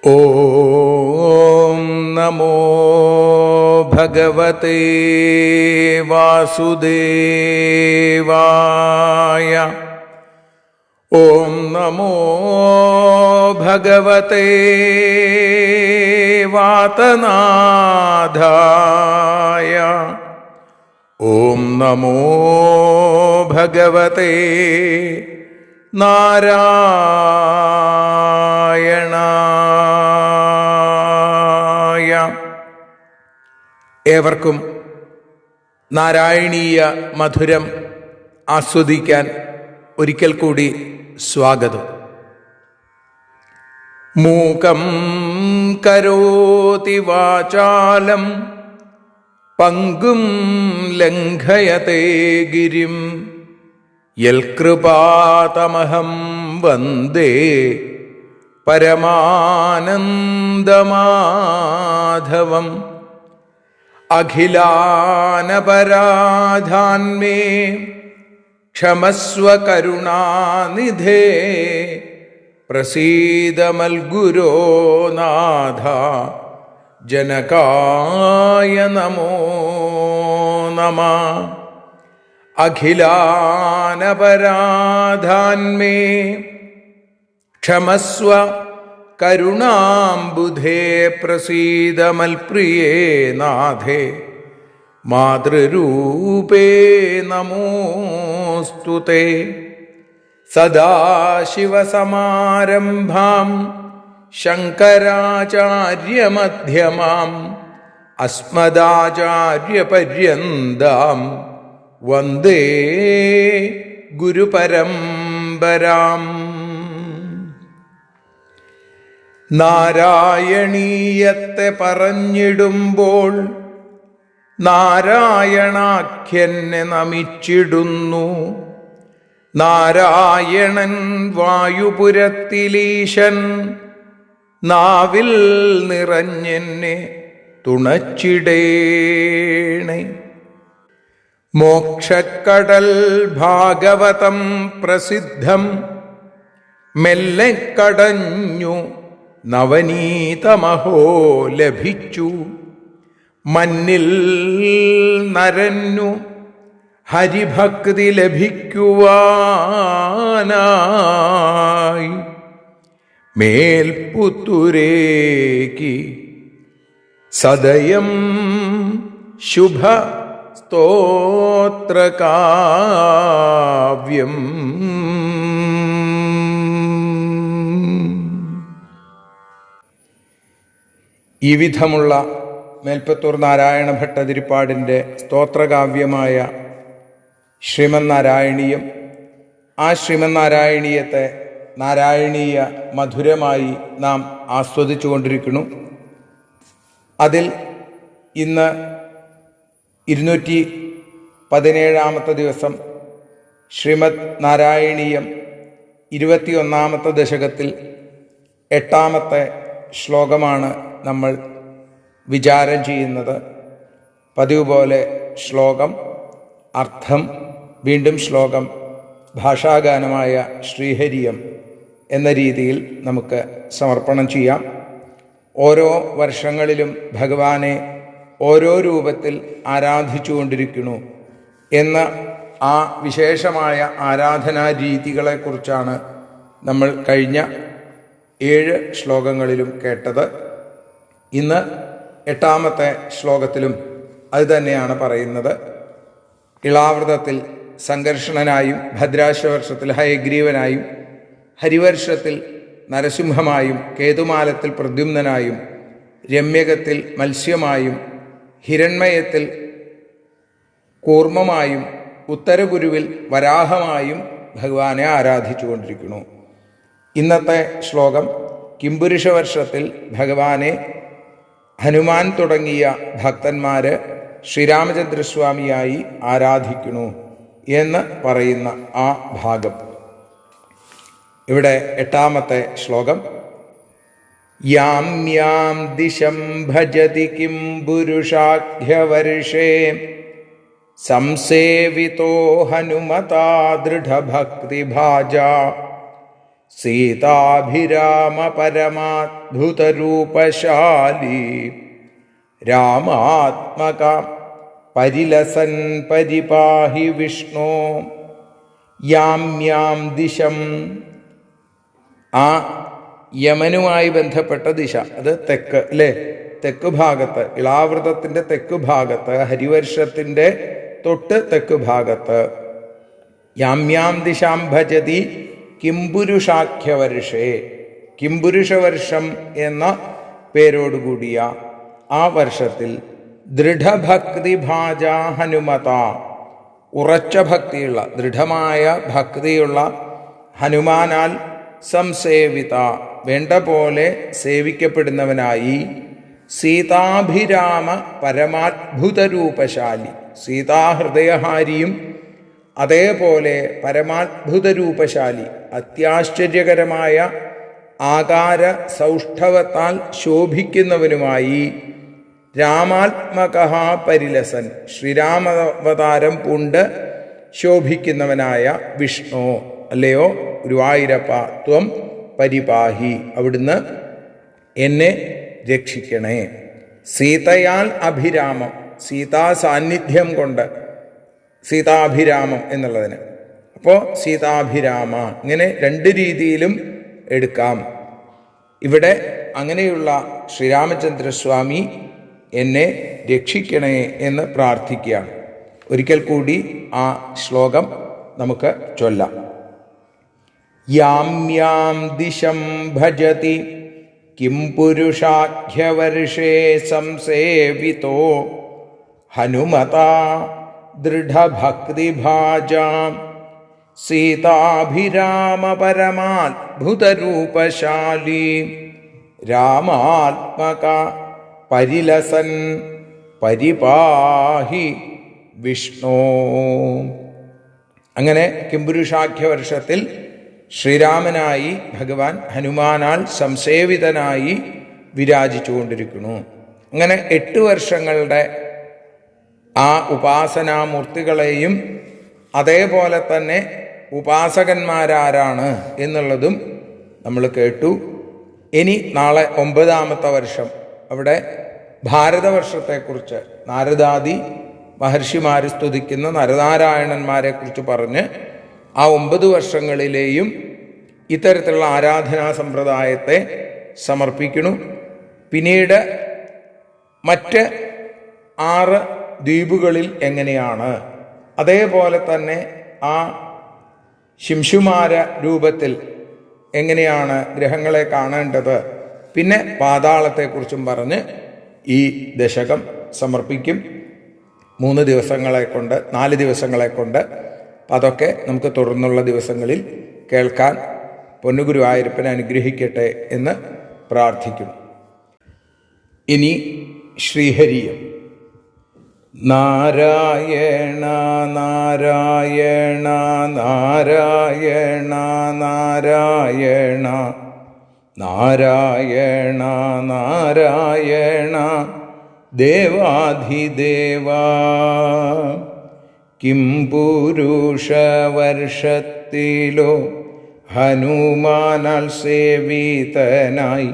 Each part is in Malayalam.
ഓം നമോ ഭഗവതേ വാസുദേവായ. ഓം നമോ ഭഗവതേ വാതനാഥായ. ഓം നമോ ഭഗവതേ നാരായണായ. ഏവർക്കും നാരായണീയ മധുരം ആസ്വദിക്കാൻ ഒരിക്കൽ കൂടി സ്വാഗതം. മൂകം കരോതി വാചാലം പങ്കും ലംഘയതേ ഗിരിം യൽകൃപാതമഹം വന്ദേ പരമാനന്ദമാധവം. അഖിലാനപരാധാന്മേ ക്ഷമസ്വ കരുണാനിധേ പ്രസീദ മൽഗുരോ നാഥ ജനകായ നമോ നമഃ. അഖിലാനപരാധാന്മേ ക്ഷമസ്വ കരുണാംബുധേ പ്രസീദ മൽപ്രിയേ നാഥേ മാതൃരൂപേ നമോസ്തുതേ. സദാശിവസമാരംഭാം ശങ്കരാചാര്യമധ്യമാം അസ്മദാചാര്യപര്യന്താം വന്ദേ ഗുരുപരമ്പരാം. നാരായണീയത്തെ പറഞ്ഞിടുമ്പോൾ നാരായണാഖ്യനെ നമിച്ചിടുന്നു. നാരായണൻ വായുപുരത്തിലീശൻ നാവിൽ നിറഞ്ഞെന്നെ തുണച്ചിടേണേ. മോക്ഷക്കടൽ ഭാഗവതം പ്രസിദ്ധം മെല്ലെ കടഞ്ഞു നവനീതമഹോ ലഭിച്ചു. മന്നിൽ നരന്നു ഹരിഭക്തി ലഭിക്കുവാനായി മേൽപുത്തുരേക്ക് സദയം ശുഭ സ്തോത്രകാവ്യം. ഈ വിധമുള്ള മേൽപ്പത്തൂർ നാരായണ ഭട്ടതിരിപ്പാടിൻ്റെ സ്തോത്രകാവ്യമായ ശ്രീമന്നാരായണീയം, ആ ശ്രീമന്നാരായണീയത്തെ നാരായണീയ മധുരമായി നാം ആസ്വദിച്ചു കൊണ്ടിരിക്കുന്നു. അതിൽ ഇന്ന് 217 ദിവസം ശ്രീമദ് നാരായണീയം 21 ദശകത്തിൽ 8 ശ്ലോകമാണ് നമ്മൾ വിചാരം ചെയ്യുന്നത്. പതിവ് പോലെ ശ്ലോകം, അർത്ഥം, വീണ്ടും ശ്ലോകം, ഭാഷാഗാനമായ ശ്രീഹരിയം എന്ന രീതിയിൽ നമുക്ക് സമർപ്പണം ചെയ്യാം. ഓരോ വർഷങ്ങളിലും ഭഗവാനെ ഓരോ രൂപത്തിൽ ആരാധിച്ചുകൊണ്ടിരിക്കുന്നു എന്ന ആ വിശേഷമായ ആരാധനാ രീതികളെക്കുറിച്ചാണ് നമ്മൾ കഴിഞ്ഞ 7 ശ്ലോകങ്ങളിലും കേട്ടത്. ഇന്ന് 8 ശ്ലോകത്തിലും അത് തന്നെയാണ് പറയുന്നത്. ഇളാവൃതത്തിൽ സംഘർഷണനായും, ഭദ്രാശ്വവർഷത്തിൽ ഹയഗ്രീവനായും, ഹരിവർഷത്തിൽ നരസിംഹമായും, കേതുമാലത്തിൽ പ്രദ്യുമ്നനായും, രമ്യകത്തിൽ മത്സ്യമായും, ഹിരണ്മയത്തിൽ കൂർമ്മമായും, ഉത്തരഗുരുവിൽ വരാഹമായും ഭഗവാനെ ആരാധിച്ചു കൊണ്ടിരിക്കുന്നു. ഇന്നത്തെ ശ്ലോകം കിംപുരുഷവർഷത്തിൽ ഭഗവാനെ ഹനുമാൻ തുടങ്ങിയ ഭക്തന്മാർ ശ്രീരാമചന്ദ്രസ്വാമിയായി ആരാധിക്കുന്നു എന്ന് പറയുന്ന ആ ഭാഗം. ഇവിടെ 8 ശ്ലോകം. യാം യാം ദിശം ഭജതി കിംപുരുഷാഖ്യവർഷേ സംസേവിതോ ഹനുമതാ ദൃഢഭക്തിഭാജാ സീതാഭിരാമ പരമാദ്ഭുതരൂപശാലി രാമാത്മക പരിലസൻ പരിപാഹി വിഷ്ണു. യാം ദിശം, ആ യമനുമായി ബന്ധപ്പെട്ട ദിശ, അത് തെക്ക് അല്ലേ, തെക്ക് ഭാഗത്ത്, ഇളാവൃതത്തിൻ്റെ തെക്ക് ഭാഗത്ത്, ഹരിവർഷത്തിൻ്റെ തൊട്ട് തെക്ക് ഭാഗത്ത്. യാം ദിശാം ഭജതി കിംപുരുഷാഖ്യവർഷേ, കിംപുരുഷവർഷം എന്ന പേരോടുകൂടിയ ആ വർഷത്തിൽ ദൃഢഭക്തിഭാജ ഹനുമത, ഉറച്ച ഭക്തിയുള്ള, ദൃഢമായ ഭക്തിയുള്ള ഹനുമാനാൽ സംസേവിത, വേണ്ട പോലെ സേവിക്കപ്പെടുന്നവനായി, സീതാഭിരാമ പരമാത്ഭുതരൂപശാലി, സീതാഹൃദയഹാരിയും അതേപോലെ പരമാത്ഭുതരൂപശാലി, അത്യാശ്ചര്യകരമായ ആകാര സൗഷ്ഠവത്താൽ ശോഭിക്കുന്നവനുമായി, രാമാത്മക പരിലസൻ, ശ്രീരാമാവതാരം പൂണ്ട് ശോഭിക്കുന്നവനായ വിഷ്ണു, അല്ലയോ ഗുരുവായൂരപ്പ, ത്വം പരിപാഹി, അവിടുന്ന് എന്നെ രക്ഷിക്കണേ. സീതയാൽ അഭിരാമം, സീതാ സാന്നിധ്യം കൊണ്ട്, സീതാഭിരാമം എന്നുള്ളതിന്. അപ്പോൾ സീതാഭിരാമ, ഇങ്ങനെ രണ്ട് രീതിയിലും എടുക്കാം. ഇവിടെ അങ്ങനെയുള്ള ശ്രീരാമചന്ദ്രസ്വാമി എന്നെ രക്ഷിക്കണേ എന്ന് പ്രാർത്ഥിക്കുകയാണ്. ഒരിക്കൽ കൂടി ആ ശ്ലോകം നമുക്ക് ചൊല്ലാം. യാം ദിശം ഭജതി കിം പുരുഷാഖ്യവർഷേ സംസേവിതോ ഹനുമതാ ദൃഢഭക്തിഭാജാം സീതാഭിരാമ പരമാത്ഭുതരൂപശാലി രാമാത്മക പരിലസൻ പരിപാഹി വിഷ്ണു. അങ്ങനെ കിംപുരുഷാഖ്യവർഷത്തിൽ ശ്രീരാമനായി ഭഗവാൻ ഹനുമാനാൽ സംസേവിതനായി വിരാജിച്ചുകൊണ്ടിരിക്കുന്നു. അങ്ങനെ 8 വർഷങ്ങളുടെ ആ ഉപാസനാമൂർത്തികളെയും അതേപോലെ തന്നെ ഉപാസകന്മാരാരാണ് എന്നുള്ളതും നമ്മൾ കേട്ടു. ഇനി നാളെ 9ാമത്തെ വർഷം, അവിടെ ഭാരതവർഷത്തെക്കുറിച്ച് നാരദാദി മഹർഷിമാർ സ്തുതിക്കുന്ന നരനാരായണന്മാരെ കുറിച്ച് പറഞ്ഞ് ആ 9 വർഷങ്ങളിലെയും ഇത്തരത്തിലുള്ള ആരാധനാ സമ്പ്രദായത്തെ സമർപ്പിക്കുന്നു. പിന്നീട് മറ്റ് 6 ദ്വീപുകളിൽ എങ്ങനെയാണ്, അതേപോലെ തന്നെ ആ ശിംശുമാര രൂപത്തിൽ എങ്ങനെയാണ് ഗ്രഹങ്ങളെ കാണേണ്ടത്, പിന്നെ പാതാളത്തെക്കുറിച്ചും പറഞ്ഞ് ഈ ദശകം സമർപ്പിക്കും. 3 ദിവസങ്ങളെ കൊണ്ട്, 4 ദിവസങ്ങളെ കൊണ്ട്. അതൊക്കെ നമുക്ക് തുടർന്നുള്ള ദിവസങ്ങളിൽ കേൾക്കാൻ പൊന്നുഗുരുവായൂരപ്പനെ അനുഗ്രഹിക്കട്ടെ എന്ന് പ്രാർത്ഥിക്കുന്നു. ഇനി ശ്രീഹരിയം. നാരായണ നാരായണ നാരായണ നാരായണ നാരായണ നാരായണ ദേവാധിദേവാ. കിം പുരുഷവർഷത്തിലോ ഹനുമാനാൽ സേവിതനായി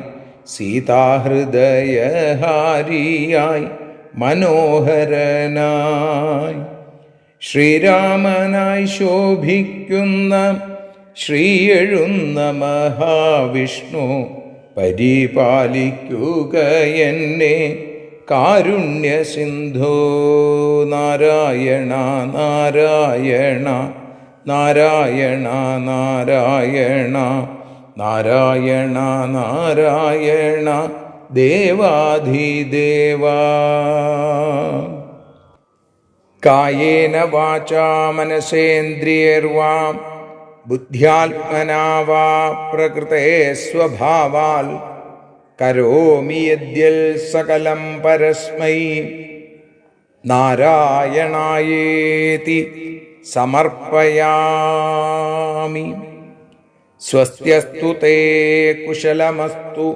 സീതാഹൃദയഹാരിയായി മനോഹരനായി ശ്രീരാമനായി ശോഭിക്കുന്ന ശ്രീയെഴുന്ന മഹാവിഷ്ണു പരിപാലിക്കുക എന്നെ കാരുണ്യ സിന്ധോ. നാരായണ നാരായണ നാരായണ നാരായണ നാരായണ നാരായണ ദേവാധിദേവാ. കായേന വാചാ മനസേന്ദ്രിയർവാ ബുദ്ധ്യാത്മനാ വാ പ്രകൃതേ സ്വഭാവാൽ കരോമി യദ്യൽ സകലം പരസ്മൈ നാരായണായേതി സമർപ്പയാമി. സ്വസ്ത്യസ്തു തേ കുശലമസ്തു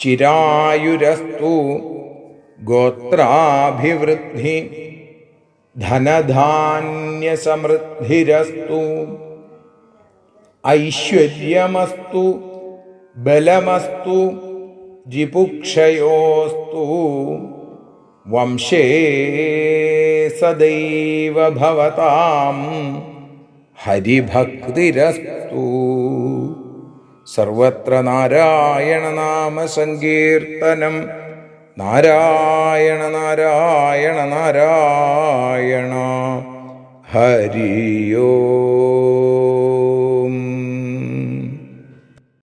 ചിരായുരസ്തു ഗോത്രാഭിവൃദ്ധി ധനധാന്യസമൃദ്ധിരസ്തു. ഐശ്വര്യമസ്തു ബലമസ്തു ജിപുക്ഷയോസ്തു വംശേ സദൈവ ഭവതാം ഹരിഭക്തിരസ്തു. സർവത്ര നാരായണ നാമ സങ്കീർത്തനം. നാരായണ നാരായണ നാരായണ. ഹരി ഓം.